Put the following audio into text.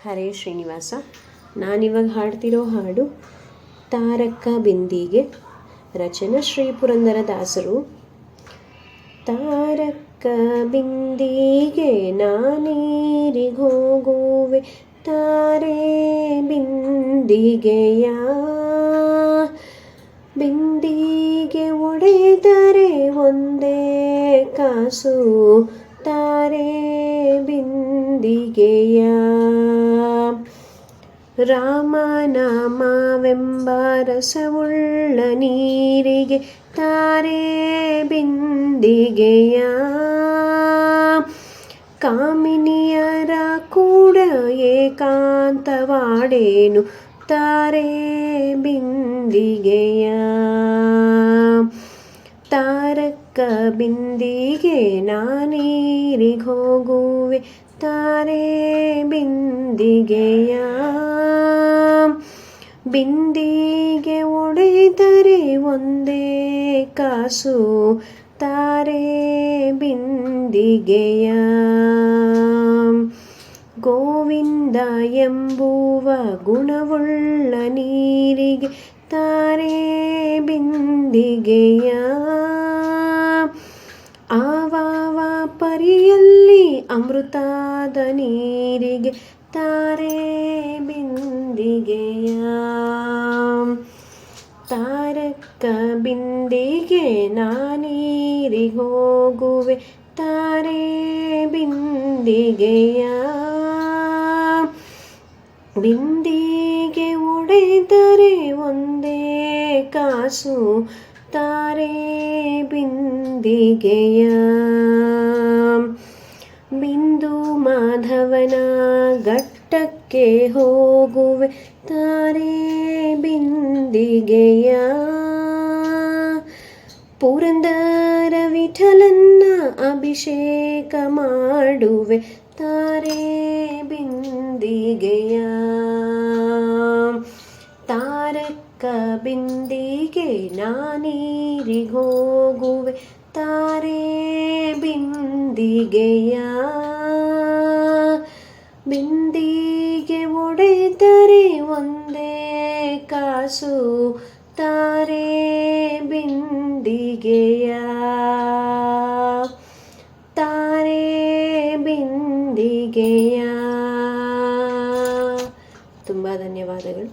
ಹರೇ ಶ್ರೀನಿವಾಸ. ನಾನಿವಾಗ ಹಾಡ್ತಿರೋ ಹಾಡು ತಾರಕ್ಕ ಬಿಂದಿಗೆ, ರಚನೆ ಶ್ರೀ ಪುರಂದರದಾಸರು. ತಾರಕ್ಕ ಬಿಂದಿಗೆ ನಾನೀರಿಗೋಗುವೆ, ತಾರೆ ಬಿಂದಿಗೆಯ ಬಿಂದಿಗೆ ಒಡೆದರೆ ಒಂದೇ ಕಾಸು, ತಾರೆ ಬಿಂದಿಗೆಯ ರಾಮನಾಮವೆಂಬ ರಸವುಳ್ಳ ನೀರಿಗೆ ತಾರೆ ಬಿಂದಿಗೆಯ ಕಾಮಿನಿಯರ ಕೂಡ ಏಕಾಂತವಾಡೇನು, ತಾರೆ ಬಿಂದಿಗೆಯ ತಾರಕ್ಕ ಬಿಂದಿಗೆ ನಾನೀರಿಗೋಗುವೆ, ತಾರೆ ಬಿಂದಿಗೆಯ ಬಿಂದಿಗೆ ಒಡೆದರೆ ಒಂದೇ ಕಾಸು, ತಾರೆ ಬಿಂದಿಗೆಯ ಗೋವಿಂದ ಎಂಬುವ ಗುಣವುಳ್ಳ ನೀರಿಗೆ ತಾರೆ ಬಿಂದಿಗೆಯ ಆವಾವ ಪರಿಯಲ್ಲಿ ಅಮೃತದ ನೀರಿಗೆ ತಾರೆ ಬಿಂದಿಗೆಯ ತಾರಕ್ಕ ಬಿಂದಿಗೆ ನಾನೀರಿಗೋಗುವೆ, ತಾರೆ ಬಿಂದಿಗೆಯ ಬಿಂದಿಗೆ ಒಡೆದರೆ ಒಂದೇ ಕಾಸು, ತಾರೆ ಬಿಂದಿಗೆಯ ಬಿಂದು ಮಾಧವನ ಘಟ್ಟಕ್ಕೆ ಹೋಗುವೆ, ತಾರೆ ಬಿಂದಿಗೆಯ ಪುರಂದರ ವಿಠಲನ್ನ ಅಭಿಷೇಕ ಮಾಡುವೆ, ತಾರೆ ಬಿಂದಿಗೆಯ ತಾರಕ್ಕ ಬಿಂದಿಗೆ ನಾನೀರಿಗೋಗುವೆ, ತಾರೆ ಬಿಂದಿಗೆಯ ಬಿಂದಿಗೆ ಒಡೆದರೆ ಒಂದೇ ಕಾಸು, ತಾರೆ ಬಿಂದಿಗೆಯ ತಾರೆ ಬಿಂದಿಗೆಯ. ತುಂಬ ಧನ್ಯವಾದಗಳು.